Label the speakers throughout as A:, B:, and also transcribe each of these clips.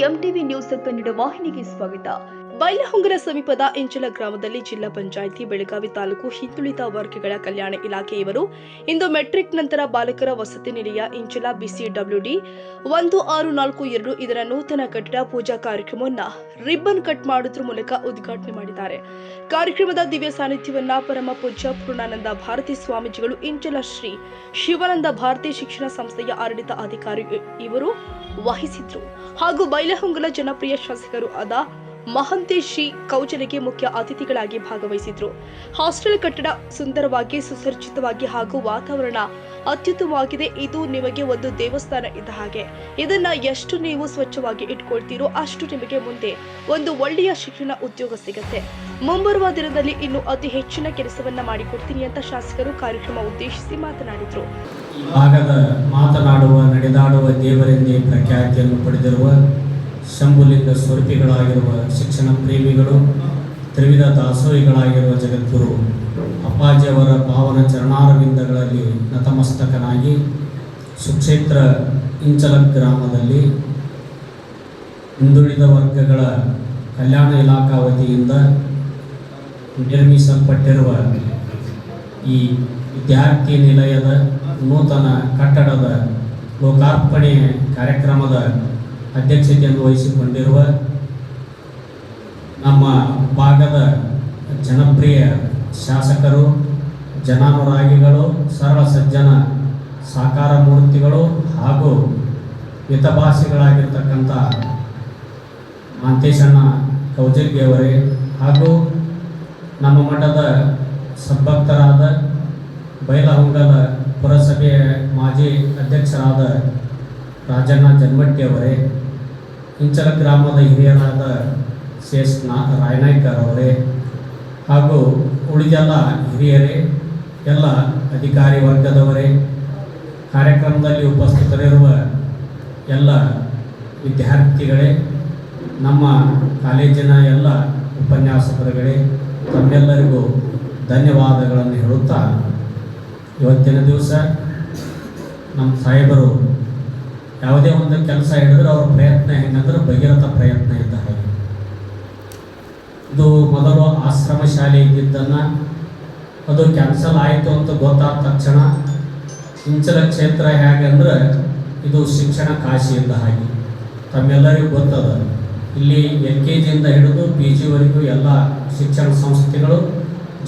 A: MTV news Kannada ವಾಹಿನಿಗೆ ಸ್ವಾಗತ. ಬೈಲಹೊಂಗಲ ಸಮೀಪದ ಇಂಚಲ ಗ್ರಾಮದಲ್ಲಿ ಜಿಲ್ಲಾ ಪಂಚಾಯಿತಿ ಬೆಳಗಾವಿ ತಾಲೂಕು ಹಿಂದುಳಿದ ವರ್ಗಗಳ ಕಲ್ಯಾಣ ಇಲಾಖೆ ಇವರು ಇಂದು ಮೆಟ್ರಿಕ್ ನಂತರ ಬಾಲಕರ ವಸತಿ ನಿಲಯ ಇಂಚಲ BCWD 1642 ಇದರ ನೂತನ ಕಟ್ಟಡ ಪೂಜಾ ಕಾರ್ಯಕ್ರಮವನ್ನು ರಿಬ್ಬನ್ ಕಟ್ ಮಾಡುವುದರ ಮೂಲಕ ಉದ್ಘಾಟನೆ ಮಾಡಿದ್ದಾರೆ. ಕಾರ್ಯಕ್ರಮದ ದಿವ್ಯ ಸಾನ್ನಿಧ್ಯವನ್ನ ಪರಮ ಪೂಜ್ಯ ಪೂರ್ಣಾನಂದ ಭಾರತಿ ಸ್ವಾಮೀಜಿಗಳು ಇಂಚಲ ಶ್ರೀ ಶಿವಾನಂದ ಭಾರತಿ ಶಿಕ್ಷಣ ಸಂಸ್ಥೆಯ ಆಡಳಿತ ಅಧಿಕಾರಿ ಇವರು ವಹಿಸಿದ್ರು ಹಾಗೂ ಬೈಲಹೊಂಗಲ ಜನಪ್ರಿಯ ಶಾಸಕರು ಆದ ಮಹಂತೇಶ್ ಜಿ ಕೌಜಲಿಗೆ ಮುಖ್ಯ ಅತಿಥಿಗಳಾಗಿ ಭಾಗವಹಿಸಿದ್ರು. ಹಾಸ್ಟೆಲ್ ಕಟ್ಟಡ ಸುಂದರವಾಗಿ ಸುಸಜ್ಜಿತವಾಗಿ ಹಾಗೂ ವಾತಾವರಣ ಅತ್ಯುತ್ತಮವಾಗಿದೆ. ಇದು ನಿಮಗೆ ಒಂದು ದೇವಸ್ಥಾನ ಇದ್ದ ಹಾಗೆ. ಇದನ್ನ ಎಷ್ಟು ನೀವು ಸ್ವಚ್ಛವಾಗಿ ಇಟ್ಕೊಳ್ತೀರೋ ಅಷ್ಟು ನಿಮಗೆ ಮುಂದೆ ಒಂದು ಒಳ್ಳೆಯ ಶಿಕ್ಷಣ ಉದ್ಯೋಗ ಸಿಗತ್ತೆ. ಮುಂಬರುವ ದಿನದಲ್ಲಿ ಇನ್ನು ಅತಿ ಹೆಚ್ಚಿನ ಕೆಲಸವನ್ನ ಮಾಡಿಕೊಡ್ತೀನಿ ಅಂತ ಶಾಸಕರು ಕಾರ್ಯಕ್ರಮ ಉದ್ದೇಶಿಸಿ ಮಾತನಾಡಿದ್ರು.
B: ಮಾತನಾಡುವ ನಡೆದಾಡುವ ದೇವರೆಂದೇ ಪ್ರಖ್ಯಾತಿಯನ್ನು ಪಡೆದಿರುವ ಶಂಭುಲಿಂಗ ಸ್ವರೂಪಿಗಳಾಗಿರುವ ಶಿಕ್ಷಣ ಪ್ರೇಮಿಗಳು, ತ್ರಿವಿಧ ದಾಸೋಹಿಗಳಾಗಿರುವ ಜಗದ್ಗುರು ಅಪ್ಪಾಜಿಯವರ ಪಾವನ ಚರಣಾರವಿಂದಗಳಲ್ಲಿ ನತಮಸ್ತಕನಾಗಿ ಸುಕ್ಷೇತ್ರ ಇಂಚಲ ಗ್ರಾಮದಲ್ಲಿ ಹಿಂದುಳಿದ ವರ್ಗಗಳ ಕಲ್ಯಾಣ ಇಲಾಖಾ ವತಿಯಿಂದ ನಿರ್ಮಿಸಲ್ಪಟ್ಟಿರುವ ಈ ವಿದ್ಯಾರ್ಥಿ ನಿಲಯದ ನೂತನ ಕಟ್ಟಡದ ಲೋಕಾರ್ಪಣೆ ಕಾರ್ಯಕ್ರಮದ ಅಧ್ಯಕ್ಷತೆಯನ್ನು ವಹಿಸಿಕೊಂಡಿರುವ ನಮ್ಮ ಭಾಗದ ಜನಪ್ರಿಯ ಶಾಸಕರು, ಜನಾನುರಾಗಿಗಳು, ಸರಳ ಸಜ್ಜನ ಸಾಕಾರ ಮೂರ್ತಿಗಳು ಹಾಗೂ ಮಿತಭಾಷಿಗಳಾಗಿರ್ತಕ್ಕಂಥ ಮಹಂತೇಶಣ್ಣ ಕೌಜಲ್ಗಿಯವರೇ ಹಾಗೂ ನಮ್ಮ ಮಠದ ಸದ್ಭಕ್ತರಾದ ಬೈಲಹೊಂಗಲ ಪುರಸಭೆಯ ಮಾಜಿ ಅಧ್ಯಕ್ಷರಾದ ರಾಜಣ್ಣ ಜನ್ಮಟ್ಟಿಯವರೇ, ಇಂಚಲ ಗ್ರಾಮದ ಹಿರಿಯರಾದ CS ರಾಯನಾಯ್ಕರ್ ಅವರೇ ಹಾಗೂ ಉಳಿದೆಲ್ಲ ಹಿರಿಯರೇ, ಎಲ್ಲ ಅಧಿಕಾರಿ ವರ್ಗದವರೇ, ಕಾರ್ಯಕ್ರಮದಲ್ಲಿ ಉಪಸ್ಥಿತರಿರುವ ಎಲ್ಲ ವಿದ್ಯಾರ್ಥಿಗಳೇ, ನಮ್ಮ ಕಾಲೇಜಿನ ಎಲ್ಲ ಉಪನ್ಯಾಸಕರುಗಳೇ, ತಮ್ಮೆಲ್ಲರಿಗೂ ಧನ್ಯವಾದಗಳನ್ನು ಹೇಳುತ್ತಾ, ಇವತ್ತಿನ ದಿವಸ ನಮ್ಮ ಸಾಹೇಬರು ಯಾವುದೇ ಒಂದು ಕೆಲಸ ಹಿಡಿದ್ರೆ ಅವ್ರ ಪ್ರಯತ್ನ ಹೆಂಗಂದ್ರೆ ಭಗೀರಥ ಪ್ರಯತ್ನ ಇದ್ದ ಹಾಗೆ. ಇದು ಮೊದಲು ಆಶ್ರಮ ಶಾಲೆ ಇದ್ದಿದ್ದನ್ನು ಅದು ಕ್ಯಾನ್ಸಲ್ ಆಯಿತು ಅಂತ ಗೊತ್ತಾದ ತಕ್ಷಣ ಇಂಚಲ ಕ್ಷೇತ್ರ ಹೇಗಂದ್ರೆ ಇದು ಶಿಕ್ಷಣ ಕಾಶಿ ಇದ್ದ ಹಾಗೆ. ತಮ್ಮೆಲ್ಲರಿಗೂ ಗೊತ್ತದ, ಇಲ್ಲಿ LKGಯಿಂದ ಹಿಡಿದು PGವರೆಗೂ ಎಲ್ಲ ಶಿಕ್ಷಣ ಸಂಸ್ಥೆಗಳು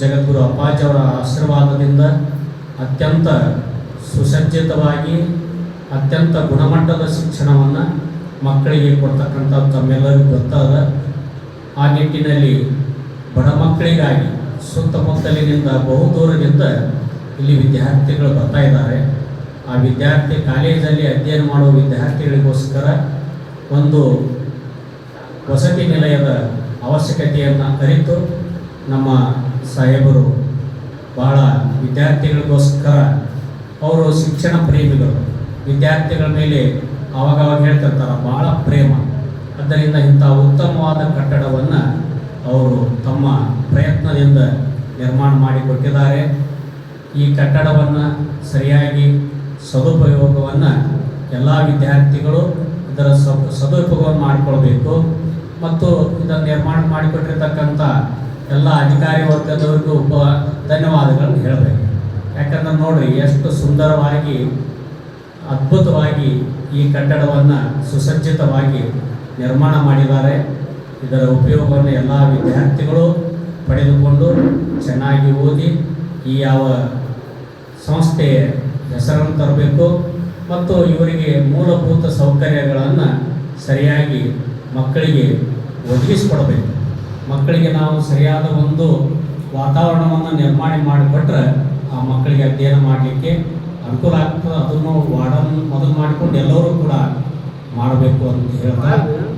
B: ಜಗದ್ಗುರು ಅಪ್ಪಾಜಿಯವರ ಆಶೀರ್ವಾದದಿಂದ ಅತ್ಯಂತ ಸುಸಜ್ಜಿತವಾಗಿ ಅತ್ಯಂತ ಗುಣಮಟ್ಟದ ಶಿಕ್ಷಣವನ್ನು ಮಕ್ಕಳಿಗೆ ಕೊಡ್ತಕ್ಕಂಥದ್ದು ತಮ್ಮೆಲ್ಲರಿಗೂ ಗೊತ್ತಾದ. ಆ ನಿಟ್ಟಿನಲ್ಲಿ ಬಡ ಮಕ್ಕಳಿಗಾಗಿ ಸುತ್ತಮುತ್ತಲಿನಿಂದ ಬಹುದೂರದಿಂದ ಇಲ್ಲಿ ವಿದ್ಯಾರ್ಥಿಗಳು ಬರ್ತಾ ಇದ್ದಾರೆ. ಆ ವಿದ್ಯಾರ್ಥಿ ಕಾಲೇಜಲ್ಲಿ ಅಧ್ಯಯನ ಮಾಡುವ ವಿದ್ಯಾರ್ಥಿಗಳಿಗೋಸ್ಕರ ಒಂದು ವಸತಿ ನಿಲಯದ ಅವಶ್ಯಕತೆಯನ್ನು ಅರಿತು ನಮ್ಮ ಸಾಹೇಬರು ಭಾಳ ವಿದ್ಯಾರ್ಥಿಗಳಿಗೋಸ್ಕರ, ಅವರು ಶಿಕ್ಷಣ ಪ್ರೇಮಿಗಳು, ವಿದ್ಯಾರ್ಥಿಗಳ ಮೇಲೆ ಆವಾಗವಾಗ ಹೇಳ್ತಿರ್ತಾರೆ ಭಾಳ ಪ್ರೇಮ. ಆದ್ದರಿಂದ ಇಂಥ ಉತ್ತಮವಾದ ಕಟ್ಟಡವನ್ನು ಅವರು ತಮ್ಮ ಪ್ರಯತ್ನದಿಂದ ನಿರ್ಮಾಣ ಮಾಡಿಕೊಟ್ಟಿದ್ದಾರೆ. ಈ ಕಟ್ಟಡವನ್ನು ಸರಿಯಾಗಿ ಸದುಪಯೋಗವನ್ನು ಎಲ್ಲ ವಿದ್ಯಾರ್ಥಿಗಳು ಇದರ ಸದುಪಯೋಗವನ್ನು ಮಾಡಿಕೊಳ್ಬೇಕು ಮತ್ತು ಇದನ್ನು ನಿರ್ಮಾಣ ಮಾಡಿಕೊಟ್ಟಿರ್ತಕ್ಕಂಥ ಎಲ್ಲ ಅಧಿಕಾರಿ ವರ್ಗದವರಿಗೂ ಧನ್ಯವಾದಗಳನ್ನು ಹೇಳಬೇಕು. ಯಾಕಂದ್ರೆ ನೋಡ್ರಿ ಎಷ್ಟು ಸುಂದರವಾಗಿ ಅದ್ಭುತವಾಗಿ ಈ ಕಟ್ಟಡವನ್ನು ಸುಸಜ್ಜಿತವಾಗಿ ನಿರ್ಮಾಣ ಮಾಡಿದ್ದಾರೆ. ಇದರ ಉಪಯೋಗವನ್ನು ಎಲ್ಲ ವಿದ್ಯಾರ್ಥಿಗಳು ಪಡೆದುಕೊಂಡು ಚೆನ್ನಾಗಿ ಓದಿ ಈ ಯಾವ ಸಂಸ್ಥೆಯ ಹೆಸರನ್ನು ತರಬೇಕು ಮತ್ತು ಇವರಿಗೆ ಮೂಲಭೂತ ಸೌಕರ್ಯಗಳನ್ನು ಸರಿಯಾಗಿ ಮಕ್ಕಳಿಗೆ ಒದಗಿಸಿಕೊಡಬೇಕು. ಮಕ್ಕಳಿಗೆ ನಾವು ಸರಿಯಾದ ಒಂದು ವಾತಾವರಣವನ್ನು ನಿರ್ಮಾಣ ಮಾಡಿಕೊಟ್ರೆ ಆ ಮಕ್ಕಳಿಗೆ ಅಧ್ಯಯನ ಮಾಡಲಿಕ್ಕೆ ಅನುಕೂಲ ಆಗ್ತದೆ. ಅದನ್ನು ವಾರ್ಡನ್ ಮೊದಲು ಮಾಡಿಕೊಂಡು ಎಲ್ಲರೂ ಕೂಡ ಮಾಡಬೇಕು ಅಂತ ಹೇಳ್ತಾ,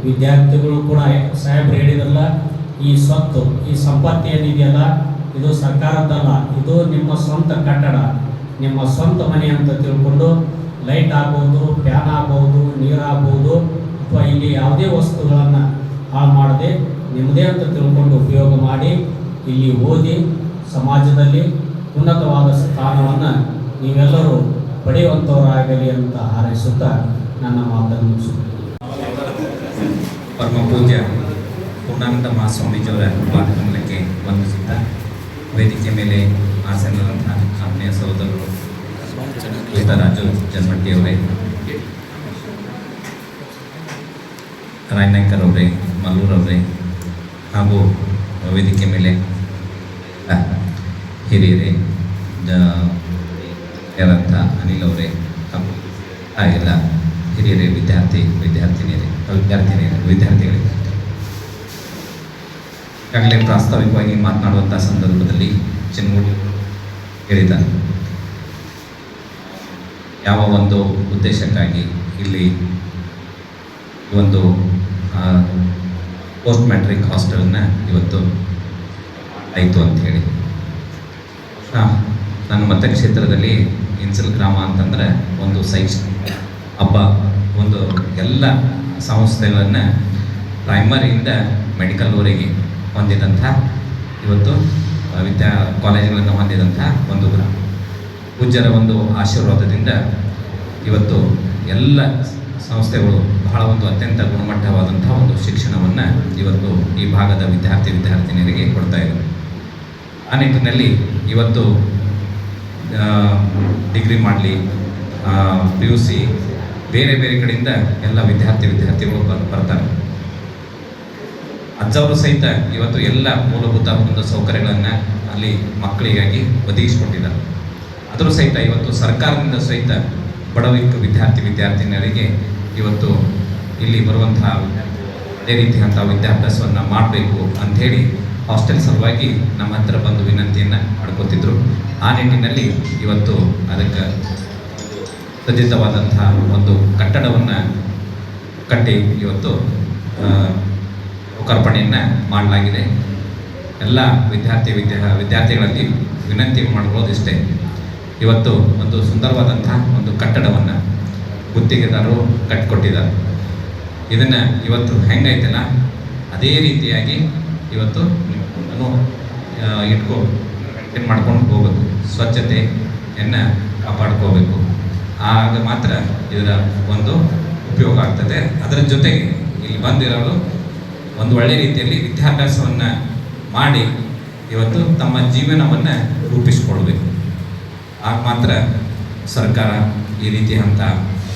B: ವಿದ್ಯಾರ್ಥಿಗಳು ಕೂಡ ಸಾಹೇಬ್ರು ಹೇಳಿದ್ರಲ್ಲ, ಈ ಸ್ವತ್ತು ಈ ಸಂಪತ್ತಿ ಏನಿದೆಯಲ್ಲ ಇದು ಸರ್ಕಾರದ್ದಲ್ಲ, ಇದು ನಿಮ್ಮ ಸ್ವಂತ ಕಟ್ಟಡ, ನಿಮ್ಮ ಸ್ವಂತ ಮನೆ ಅಂತ ತಿಳ್ಕೊಂಡು ಲೈಟ್ ಆಗ್ಬೋದು, ಫ್ಯಾನ್ ಆಗ್ಬೋದು, ನೀರು ಆಗ್ಬೋದು ಅಥವಾ ಇಲ್ಲಿ ಯಾವುದೇ ವಸ್ತುಗಳನ್ನು ಹಾಳು ಮಾಡದೆ ನಿಮ್ಮದೇ ಅಂತ ತಿಳ್ಕೊಂಡು ಉಪಯೋಗ ಮಾಡಿ ಇಲ್ಲಿ ಓದಿ ಸಮಾಜದಲ್ಲಿ ಉನ್ನತವಾದ ಸ್ಥಾನವನ್ನು ನೀವೆಲ್ಲರೂ ಪಡೆಯುವಂಥವರಾಗಲಿ ಅಂತ ಹಾರೈಸುತ್ತಾ ನನ್ನ ಮಾತನ್ನು ಮುಗಿಸುತ್ತೇನೆ.
C: ಪರಮ ಪೂಜ್ಯ ಪೂರ್ಣಾನಂದ ಮಹಾಸ್ವಾಮೀಜಿಯವರ ಪಾದಕಮಲಕ್ಕೆ ವಂದಿಸುತ್ತಾ ವೇದಿಕೆ ಮೇಲೆ ಆಸನದಂತಹ ಆತ್ಮೀಯ ಸಹೋದರರು ರಾಜು ಜನ್ಮಟ್ಟಿಯವರೇ, ರಾಯನಾಯ್ಕರ್ ಅವರೇ, ಮಲ್ಲೂರವರೇ ಹಾಗೂ ವೇದಿಕೆ ಮೇಲೆ ಹಿರಿಯರೇ, ಯಾರಂಥ ಅನಿಲ್ ಅವರೇ ಹಾಗೂ ಎಲ್ಲ ಹಿರಿಯರೇ, ವಿದ್ಯಾರ್ಥಿಗಳೇ, ಈಗಾಗಲೇ ಪ್ರಾಸ್ತಾವಿಕವಾಗಿ ಮಾತನಾಡುವಂಥ ಸಂದರ್ಭದಲ್ಲಿ ಚಿನ್ಮೂಡಿ ಹೇಳಿದ್ದಾರೆ, ಯಾವ ಒಂದು ಉದ್ದೇಶಕ್ಕಾಗಿ ಇಲ್ಲಿ ಒಂದು ಪೋಸ್ಟ್ ಮ್ಯಾಟ್ರಿಕ್ ಹಾಸ್ಟೆಲ್ನ ಇವತ್ತು ಆಯಿತು ಅಂಥೇಳಿ. ನನ್ನ ಮತಕ್ಷೇತ್ರದಲ್ಲಿ ಇನ್ಸಲ್ ಗ್ರಾಮ ಅಂತಂದರೆ ಒಂದು ಶೈಕ್ಷಣಿಕ ಹಬ್ಬ, ಒಂದು ಎಲ್ಲ ಸಂಸ್ಥೆಗಳನ್ನು ಪ್ರೈಮರಿಯಿಂದ ಮೆಡಿಕಲ್ವರೆಗೆ ಹೊಂದಿದಂಥ ಇವತ್ತು ಕಾಲೇಜುಗಳನ್ನು ಹೊಂದಿದಂಥ ಒಂದು ಗ್ರಾಮ. ಪೂಜ್ಯರ ಒಂದು ಆಶೀರ್ವಾದದಿಂದ ಇವತ್ತು ಎಲ್ಲ ಸಂಸ್ಥೆಗಳು ಬಹಳ ಒಂದು ಅತ್ಯಂತ ಗುಣಮಟ್ಟವಾದಂಥ ಒಂದು ಶಿಕ್ಷಣವನ್ನು ಇವತ್ತು ಈ ಭಾಗದ ವಿದ್ಯಾರ್ಥಿನಿಯರಿಗೆ ಕೊಡ್ತಾ ಇದ್ದಾರೆ. ಆ ನಿಟ್ಟಿನಲ್ಲಿ ಇವತ್ತು ಡಿಗ್ರಿ ಮಾಡಲಿ, PUC ಬೇರೆ ಬೇರೆ ಕಡೆಯಿಂದ ಎಲ್ಲ ವಿದ್ಯಾರ್ಥಿಗಳು ಬರ್ತಾರೆ. ಅಜ್ಜವರು ಸಹಿತ ಇವತ್ತು ಎಲ್ಲ ಮೂಲಭೂತ ಒಂದು ಸೌಕರ್ಯಗಳನ್ನು ಅಲ್ಲಿ ಮಕ್ಕಳಿಗಾಗಿ ಒದಗಿಸಿಕೊಟ್ಟಿದ್ದಾರೆ. ಆದರೂ ಸಹಿತ ಇವತ್ತು ಸರ್ಕಾರದಿಂದ ಸಹಿತ ವಿದ್ಯಾರ್ಥಿನಿಯರಿಗೆ ಇವತ್ತು ಇಲ್ಲಿ ಬರುವಂತಹ ಅದೇ ರೀತಿಯಂಥ ವಿದ್ಯಾಭ್ಯಾಸವನ್ನು ಮಾಡಬೇಕು ಅಂಥೇಳಿ ಹಾಸ್ಟೆಲ್ ಸಲುವಾಗಿ ನಮ್ಮ ಹತ್ರ ಬಂದು ವಿನಂತಿಯನ್ನು ಮಾಡ್ಕೋತಿದ್ರು. ಆ ನಿಟ್ಟಿನಲ್ಲಿ ಇವತ್ತು ಅದಕ್ಕೆ ಸಜ್ಜಿತವಾದಂತಹ ಒಂದು ಕಟ್ಟಡವನ್ನು ಕಟ್ಟಿ ಇವತ್ತು ಲೋಕಾರ್ಪಣೆಯನ್ನು ಮಾಡಲಾಗಿದೆ. ಎಲ್ಲ ವಿದ್ಯಾರ್ಥಿಗಳಲ್ಲಿ ವಿನಂತಿ ಮಾಡ್ಕೊಳ್ಳೋದಿಷ್ಟೇ, ಇವತ್ತು ಒಂದು ಸುಂದರವಾದಂತಹ ಒಂದು ಕಟ್ಟಡವನ್ನು ಗುತ್ತಿಗೆದಾರರು ಕಟ್ಟಿಕೊಟ್ಟಿದ್ದಾರೆ. ಇದನ್ನು ಇವತ್ತು ಹೆಂಗೈತಲ್ಲ ಅದೇ ರೀತಿಯಾಗಿ ಇವತ್ತು ಮೇಂಟೈನ್ ಮಾಡ್ಕೊಂಡು ಹೋಗಬೇಕು, ಸ್ವಚ್ಛತೆಯನ್ನು ಕಾಪಾಡ್ಕೋಬೇಕು. ಆಗ ಮಾತ್ರ ಇದರ ಒಂದು ಉಪಯೋಗ ಆಗ್ತದೆ. ಅದರ ಜೊತೆಗೆ ಇಲ್ಲಿ ಬಂದಿರೋರು ಒಂದು ಒಳ್ಳೆಯ ರೀತಿಯಲ್ಲಿ ವಿದ್ಯಾಭ್ಯಾಸವನ್ನು ಮಾಡಿ ಇವತ್ತು ತಮ್ಮ ಜೀವನವನ್ನು ರೂಪಿಸಿಕೊಳ್ಬೇಕು. ಆಗ ಮಾತ್ರ ಸರ್ಕಾರ ಈ ರೀತಿಯಂಥ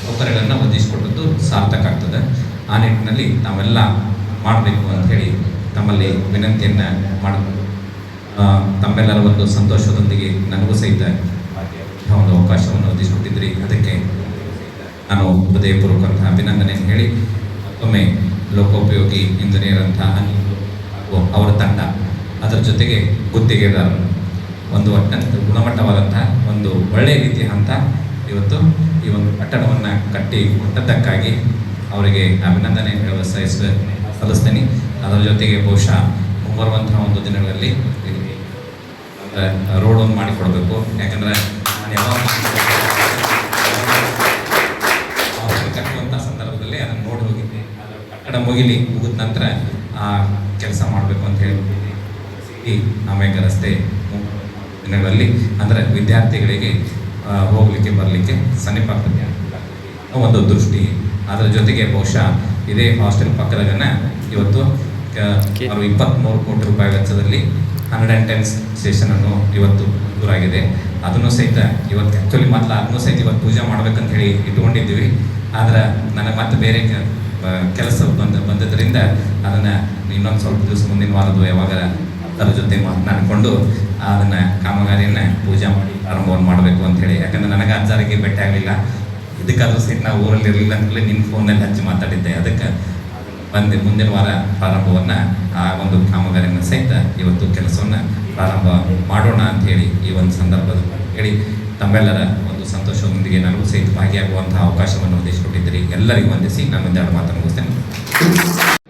C: ಸೌಕರ್ಯಗಳನ್ನು ಒದಗಿಸಿಕೊಟ್ಟದ್ದು ಸಾರ್ಥಕ ಆಗ್ತದೆ. ಆ ನಿಟ್ಟಿನಲ್ಲಿ ನಾವೆಲ್ಲ ಮಾಡಬೇಕು ಅಂಥೇಳಿ ತಮ್ಮಲ್ಲಿ ವಿನಂತಿಯನ್ನು ತಮ್ಮೆಲ್ಲರ ಒಂದು ಸಂತೋಷದೊಂದಿಗೆ ನನಗೂ ಸಹಿತ ಒಂದು ಅವಕಾಶವನ್ನು ಒದಗಿಸಿಕೊಟ್ಟಿದ್ರಿ. ಅದಕ್ಕೆ ನಾನು ಹೃದಯಪೂರ್ವಕಂತಹ ಅಭಿನಂದನೆಯನ್ನು ಹೇಳಿ ಮತ್ತೊಮ್ಮೆ ಲೋಕೋಪಯೋಗಿ ಇಂಜಿನಿಯರ್ ಅಂತ ಅವರ ತಂಡ, ಅದರ ಜೊತೆಗೆ ಗುತ್ತಿಗೆದಾರರು ಒಂದು ಅತ್ಯಂತ ಗುಣಮಟ್ಟವಾದಂತಹ ಒಂದು ಒಳ್ಳೆಯ ರೀತಿಯಂಥ ಇವತ್ತು ಈ ಒಂದು ಕಟ್ಟಡವನ್ನು ಕಟ್ಟಿ ಕೊಟ್ಟದ್ದಕ್ಕಾಗಿ ಅವರಿಗೆ ಅಭಿನಂದನೆ ಸಲ್ಲಿಸ್ತೀನಿ. ಅದರ ಜೊತೆಗೆ ಬಹುಶಃ ಮುಂಬರುವಂತಹ ಒಂದು ದಿನಗಳಲ್ಲಿ ರೋಡ್ ಒಂದು ಮಾಡಿಕೊಡ್ಬೇಕು. ಯಾಕಂದರೆ ನಾನು ಯಾವಾಗ ಕಟ್ಟುವಂಥ ಸಂದರ್ಭದಲ್ಲಿ ಅದನ್ನು ನೋಡಿ ಹೋಗಿದ್ದೆ. ಕಟ್ಟಡ ಮುಗಿದ ನಂತರ ಆ ಕೆಲಸ ಮಾಡಬೇಕು ಅಂತ ಹೇಳಿ ಆಮೇಲೆ ರಸ್ತೆ ದಿನಗಳಲ್ಲಿ ಅಂದರೆ ವಿದ್ಯಾರ್ಥಿಗಳಿಗೆ ಹೋಗಲಿಕ್ಕೆ ಬರಲಿಕ್ಕೆ ಸಮೀಪ ಆಗ್ತದೆ ಒಂದು ದೃಷ್ಟಿ. ಅದರ ಜೊತೆಗೆ ಬಹುಶಃ ಇದೇ ಹಾಸ್ಟೆಲ್ ಪಕ್ಕದಾಗನ ಇವತ್ತು 23 ಕೋಟಿ ರೂಪಾಯಿ ವೆಚ್ಚದಲ್ಲಿ 110 ಸ್ಟೇಷನನ್ನು ಇವತ್ತು ದೂರಾಗಿದೆ. ಅದನ್ನು ಸಹಿತ ಇವತ್ತು ಆ್ಯಕ್ಚುಲಿ ಮೊದಲು ಅದನ್ನು ಸಹಿತ ಇವತ್ತು ಪೂಜೆ ಮಾಡ್ಬೇಕಂತ ಹೇಳಿ ಇಟ್ಕೊಂಡಿದ್ದೀವಿ. ಆದರೆ ನನಗೆ ಮತ್ತೆ ಬೇರೆ ಕೆಲಸ ಬಂದದ್ರಿಂದ ಅದನ್ನು ಇನ್ನೊಂದು ಸ್ವಲ್ಪ ದಿವಸ ಮುಂದಿನ ವಾರದ್ದು ಯಾವಾಗ ಅದರ ಜೊತೆ ಮಾತನಾಡಿಕೊಂಡು ಅದನ್ನು ಕಾಮಗಾರಿಯನ್ನು ಪೂಜೆ ಮಾಡಿ ಪ್ರಾರಂಭವನ್ನು ಮಾಡಬೇಕು ಅಂಥೇಳಿ. ಯಾಕಂದರೆ ನನಗೆ ಅಜ್ಜಾರಿಗೆ ಭೇಟಿ ಆಗಲಿಲ್ಲ, ಇದಕ್ಕಾದ್ರೂ ಸಹಿತ ನಾವು ಊರಲ್ಲಿ ಇರಲಿಲ್ಲ ಅಂತಲೇ ನಿನ್ನ ಫೋನಲ್ಲಿ ಹಚ್ಚಿ ಮಾತಾಡಿದ್ದೆ. ಅದಕ್ಕೆ ಮುಂದಿನ ವಾರ ಪ್ರಾರಂಭವನ್ನು ಆ ಒಂದು ಕಾಮಗಾರಿಯನ್ನು ಸಹಿತ ಇವತ್ತು ಕೆಲಸವನ್ನು ಪ್ರಾರಂಭ ಮಾಡೋಣ ಅಂಥೇಳಿ ಈ ಒಂದು ಸಂದರ್ಭದಲ್ಲಿ ಹೇಳಿ ತಮ್ಮೆಲ್ಲರ ಒಂದು ಸಂತೋಷದೊಂದಿಗೆ ನನಗೂ ಸಹಿತ ಭಾಗಿಯಾಗುವಂತಹ ಅವಕಾಶವನ್ನು ಒದಗಿಸಿಕೊಟ್ಟಿದ್ದೀರಿ. ಎಲ್ಲರಿಗೂ ವಂದಿಸಿ ನಾನು ಒಂದೆರಡು ಮಾತನ್ನು ಮುಗಿಸ್ತೇನೆ.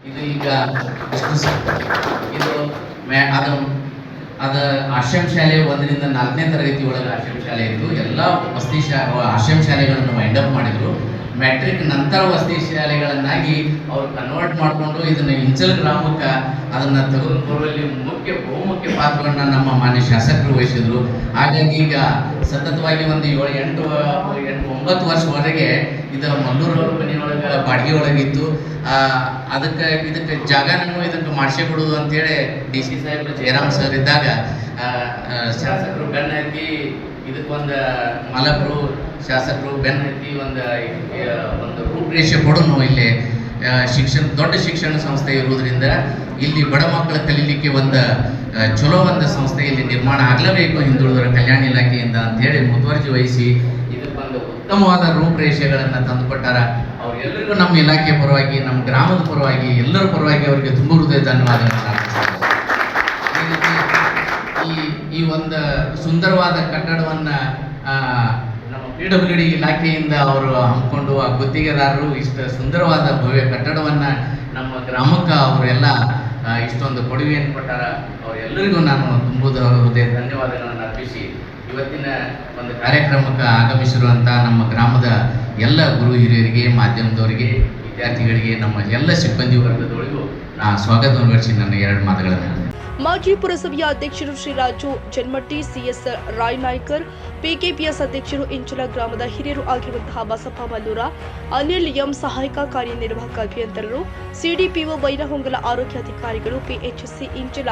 D: ಇದು ಈಗ ಇದು ಅದು ಆಶ್ರಮ ಶಾಲೆ 1ರಿಂದ 4ನೇ ತರಗತಿ ಒಳಗೆ ಆಶ್ರಮ ಶಾಲೆ ಇತ್ತು. ಎಲ್ಲ ವಸತಿ ಆಶ್ರಮ ಶಾಲೆಗಳನ್ನು ವೈಂಡ್ ಅಪ್ ಮಾಡಿದ್ರು. ಮ್ಯಾಟ್ರಿಕ್ ನಂತರ ವಸತಿ ಶಾಲೆಗಳನ್ನಾಗಿ ಅವ್ರು ಕನ್ವರ್ಟ್ ಮಾಡಿಕೊಂಡು ಇದನ್ನು ಇಂಚಲ್ ಗ್ರಾಮಕ್ಕೆ ಅದನ್ನು ತೆಗೆದುಕೊಂಡು ಬರುವಲ್ಲಿ ಬಹುಮುಖ್ಯ ಪಾತ್ರವನ್ನು ನಮ್ಮ ಮಾನ್ಯ ಶಾಸಕರು ವಹಿಸಿದ್ರು. ಹಾಗಾಗಿ ಈಗ ಸತತವಾಗಿ ಒಂದು 7-8-9 ವರ್ಷವರೆಗೆ ಇದು ಮಲ್ಲೂರವ್ರ ಮನೆಯೊಳಗೆ ಬಾಡಿಗೆ ಒಳಗಿತ್ತು. ಇದಕ್ಕೆ ಜಾಗನೂ ಇದಕ್ಕೆ ಮಾಡಿಸಿ ಕೊಡೋದು ಅಂತೇಳಿ DC ಸಾಹೇಬರು ಜಯರಾಮ್ ಸರ್ ಇದ್ದಾಗ ಶಾಸಕರು ಬೆನ್ನ ಹತ್ತಿ ಇದಕ್ಕೊಂದು ಮಾಲಕರು ಶಾಸಕರು ಬೆನ್ನ ಹತ್ತಿ ಒಂದು ರೂಪರೇಷೆ ಕೊಡೋನು ಇಲ್ಲಿ ದೊಡ್ಡ ಶಿಕ್ಷಣ ಸಂಸ್ಥೆ ಇರುವುದರಿಂದ ಇಲ್ಲಿ ಬಡ ಮಕ್ಕಳ ಕಲೀಲಿಕ್ಕೆ ಒಂದು ಚಲೋ ಒಂದು ಸಂಸ್ಥೆ ಇಲ್ಲಿ ನಿರ್ಮಾಣ ಆಗಲೇಬೇಕು ಹಿಂದುಳಿದವರ ಕಲ್ಯಾಣ ಇಲಾಖೆಯಿಂದ ಅಂತೇಳಿ ಮುತುವರ್ಜಿ ವಹಿಸಿ ಇದಕ್ಕೊಂದು ಉತ್ತಮವಾದ ರೂಪರೇಷೆಗಳನ್ನು ತಂದುಕೊಟ್ಟಾರ. ಅವರೆಲ್ಲರಿಗೂ ನಮ್ಮ ಇಲಾಖೆ ಪರವಾಗಿ, ನಮ್ಮ ಗ್ರಾಮದ ಪರವಾಗಿ, ಎಲ್ಲರ ಪರವಾಗಿ ಅವರಿಗೆ ತುಂಬ ಹೃದಯ ಧನ್ಯವಾದಗಳನ್ನು. ಈ ಒಂದು ಸುಂದರವಾದ ಕಟ್ಟಡವನ್ನು ನಮ್ಮ PWD ಇಲಾಖೆಯಿಂದ ಅವರು ಹಮ್ಮಿಕೊಂಡು ಆ ಗುತ್ತಿಗೆದಾರರು ಇಷ್ಟು ಸುಂದರವಾದ ಭವ್ಯ ಕಟ್ಟಡವನ್ನು ನಮ್ಮ ಗ್ರಾಮಕ್ಕೆ ಅವರೆಲ್ಲ ಇಷ್ಟೊಂದು ಕೊಡುಗೆಯನ್ನು ಕೊಟ್ಟಾರ. ಅವರೆಲ್ಲರಿಗೂ ನಾನು ತುಂಬುವುದು ಹೃದಯ ಧನ್ಯವಾದಗಳನ್ನು ಅರ್ಪಿಸಿ ಇವತ್ತಿನ ಒಂದು ಕಾರ್ಯಕ್ರಮಕ್ಕೆ ಆಗಮಿಸಿರುವಂಥ ನಮ್ಮ ಗ್ರಾಮದ ಎಲ್ಲ ಗುರು ಹಿರಿಯರಿಗೆ, ಮಾಧ್ಯಮದವರಿಗೆ, ವಿದ್ಯಾರ್ಥಿಗಳಿಗೆ, ನಮ್ಮ ಎಲ್ಲ ಸಿಬ್ಬಂದಿ ವರ್ಗದವರಿಗೂ ನಾನು ಸ್ವಾಗತವನ್ನು ಗಳಿಸಿ ನನ್ನ 2 ಮಾತುಗಳನ್ನು.
A: ಮಾಜಿ ಪುರಸಭೆಯ ಅಧ್ಯಕ್ಷರು ಶ್ರೀ ರಾಜು ಜನ್ಮಟ್ಟಿ, CS ರಾಯ್ ನಾಯ್ಕರ್, PKPS ಅಧ್ಯಕ್ಷರು ಇಂಚಲ ಗ್ರಾಮದ ಹಿರಿಯರು ಆಗಿರುವಂತಹ ಬಸಪ್ಪ ಮಲ್ಲೂರ, ಅನಿಲ್ ಎಂ ಸಹಾಯಕ ಕಾರ್ಯನಿರ್ವಾಹಕ ಅಭಿಯಂತರರು, CDPO Bailhongal ಆರೋಗ್ಯಾಧಿಕಾರಿಗಳು, PHC ಇಂಚಲ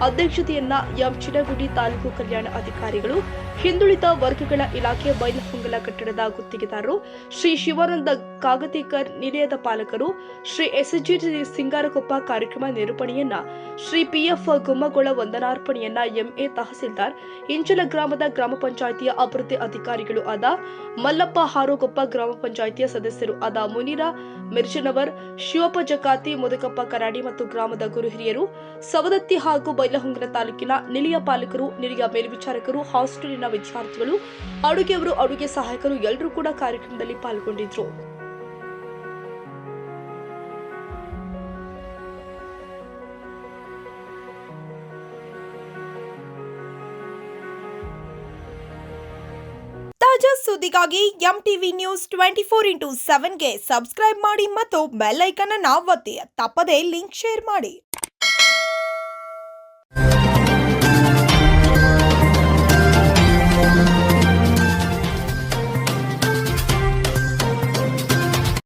A: ಅಧ್ಯಕ್ಷತೆಯನ್ನ M ಚಿನಗುಡಿ taluk ಕಲ್ಯಾಣ ಅಧಿಕಾರಿಗಳು, ಹಿಂದುಳಿದ ವರ್ಗಗಳ ಇಲಾಖೆ ಬೈಲಹೊಂಗಲ ಕಟ್ಟಡದ ಗುತ್ತಿಗೆದಾರರು, ಶ್ರೀ ಶಿವಾನಂದ ಕಾಗತಿಕರ್ ನಿಲಯದ ಪಾಲಕರು, ಶ್ರೀ SG ಸಿಂಗಾರಕೊಪ್ಪ ಕಾರ್ಯಕ್ರಮ ನಿರೂಪಣೆಯನ್ನ, ಶ್ರೀ PF ಗುಮ್ಮಗೊಳ ವಂದನಾರ್ಪಣೆಯನ್ನ MA ತಹಸೀಲ್ದಾರ್, ಇಂಚಲ ಗ್ರಾಮದ ಗ್ರಾಮ ಪಂಚಾಯಿತಿಯ ಅಭಿವೃದ್ಧಿ ಅಧಿಕಾರಿಗಳು ಆದ ಮಲ್ಲಪ್ಪ ಹಾರೋಗೊಪ್ಪ, ಗ್ರಾಮ ಪಂಚಾಯಿತಿಯ ಸದಸ್ಯರು ಆದ ಮುನಿರ ಮಿರ್ಜನವರ್, ಶಿವಪ್ಪ ಜಕಾತಿ, ಮುದಕಪ್ಪ ಕರಾಡಿ ಮತ್ತು ಗ್ರಾಮದ ಗುರು ಹಿರಿಯರು, ಸವದತ್ತಿ ಹಾಗೂ ಬೈಲಹೊಂಗಲ ತಾಲೂಕಿನ ನಿಲಯ ಪಾಲಕರು, ನಿಲಯ ಮೇಲ್ವಿಚಾರಕರು, ಹಾಸ್ಟೆಲಿನ ವಿದ್ಯಾರ್ಥಿಗಳು, ಅಡುಗೆಯವರು, ಅಡುಗೆ ಸಹಾಯಕರು ಎಲ್ಲರೂ ಕೂಡ ಕಾರ್ಯಕ್ರಮದಲ್ಲಿ ಪಾಲ್ಗೊಂಡಿದ್ರು.
E: ತಾಜಾ ಸುದ್ದಿಗಾಗಿ MTV ನ್ಯೂಸ್ 24/7ಗೆ ಸಬ್ಸ್ಕ್ರೈಬ್ ಮಾಡಿ ಮತ್ತು ಬೆಲ್ ಐಕಾನ್ ಅನ್ನು ಒತ್ತಿ. ತಪ್ಪದೇ ಲಿಂಕ್ ಶೇರ್ ಮಾಡಿ.